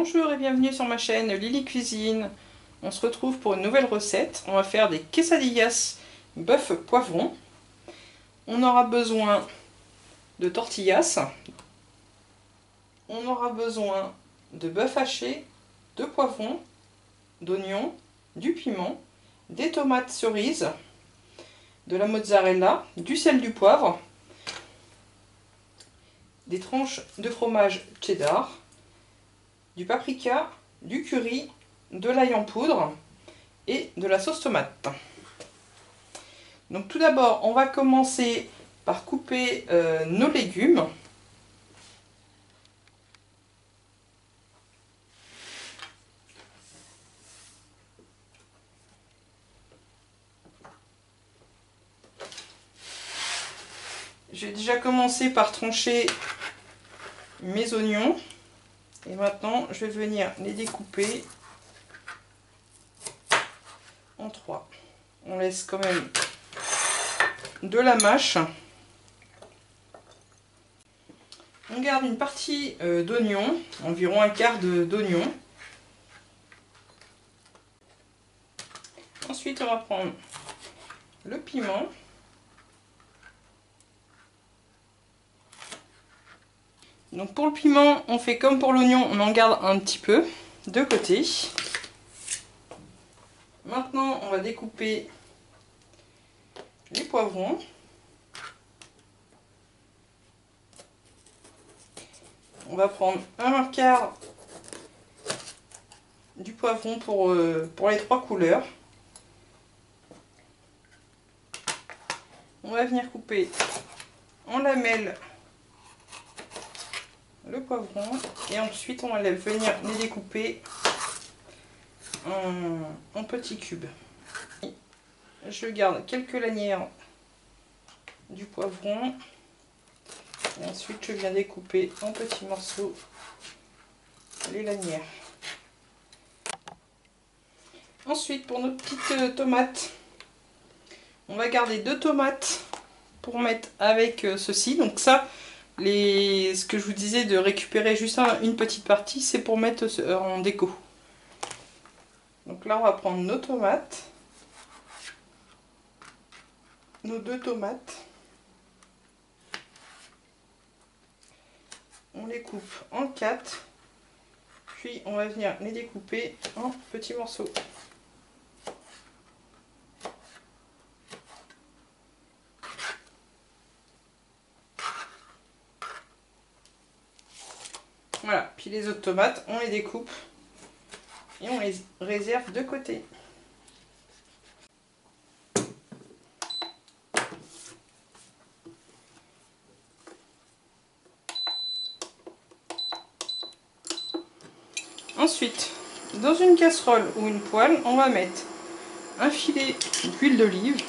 Bonjour et bienvenue sur ma chaîne Lily Cuisine. On se retrouve pour une nouvelle recette. On va faire des quesadillas bœuf poivron. On aura besoin de tortillas. On aura besoin de bœuf haché, de poivrons, d'oignons, du piment, des tomates cerises, de la mozzarella, du sel, du poivre, des tranches de fromage cheddar, du paprika, du curry, de l'ail en poudre et de la sauce tomate. Donc tout d'abord, on va commencer par couper nos légumes. J'ai déjà commencé par trancher mes oignons. Et maintenant, je vais venir les découper en trois. On laisse quand même de la mâche. On garde une partie d'oignon, environ un quart d'oignon. Ensuite, on va prendre le piment. Donc pour le piment, on fait comme pour l'oignon, on en garde un petit peu de côté. Maintenant, on va découper les poivrons. On va prendre un quart du poivron pour les trois couleurs. On va venir couper en lamelles le poivron et ensuite on va venir les découper en petits cubes. Je garde quelques lanières du poivron et ensuite je viens découper en petits morceaux les lanières. Ensuite, pour notre petite tomate, on va garder 2 tomates pour mettre avec ceci. Donc ça, ce que je vous disais de récupérer juste une petite partie, c'est pour mettre en déco. Donc là, on va prendre nos tomates, nos 2 tomates. On les coupe en 4, puis on va venir les découper en petits morceaux. Voilà, puis les autres tomates, on les découpe et on les réserve de côté. Ensuite, dans une casserole ou une poêle, on va mettre un filet d'huile d'olive.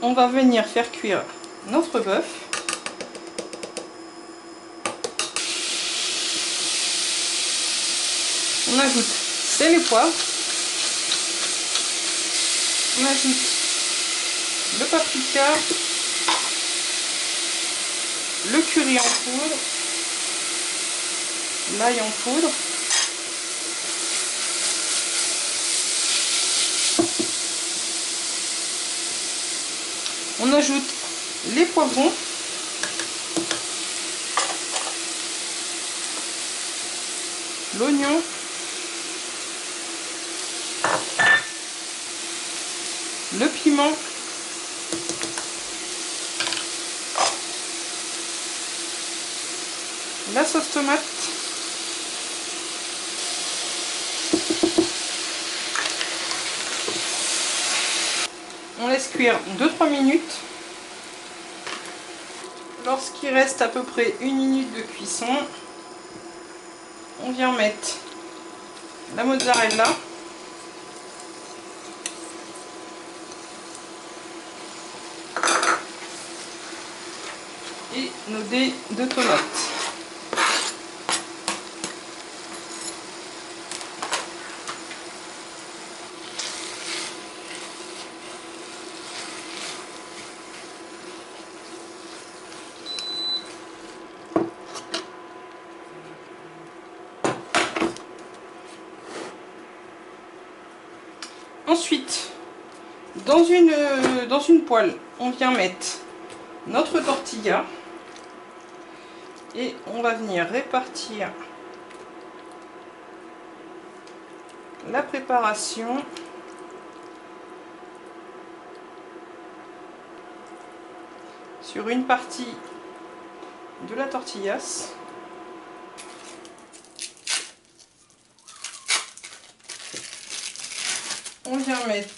On va venir faire cuire notre bœuf. On ajoute sel et poivre. On ajoute le paprika, le curry en poudre, l'ail en poudre. On ajoute les poivrons. L'oignon. Le piment. La sauce tomate. On laisse cuire 2-3 minutes. Lorsqu'il reste à peu près 1 minute de cuisson, on vient mettre la mozzarella. et nos dés de tomates. Ensuite, dans une poêle, on vient mettre notre tortilla et on va venir répartir la préparation sur une partie de la tortillasse. On vient mettre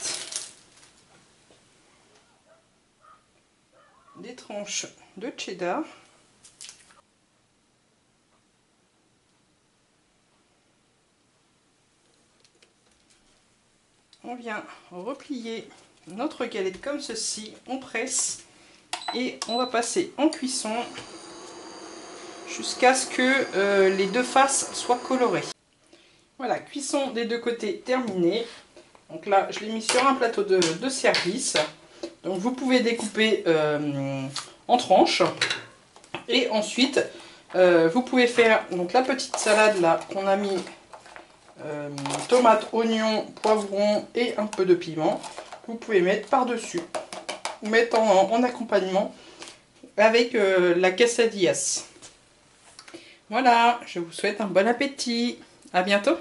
des tranches de cheddar. On vient replier notre galette comme ceci, on presse et on va passer en cuisson jusqu'à ce que les deux faces soient colorées. Voilà, cuisson des deux côtés terminée. Donc là, je l'ai mis sur un plateau de service. Donc vous pouvez découper en tranches. Et ensuite, vous pouvez faire donc la petite salade là qu'on a mis tomates, oignons, poivrons et un peu de piment. Vous pouvez mettre par-dessus. Ou mettre en accompagnement avec la quesadillas. Voilà, je vous souhaite un bon appétit. À bientôt.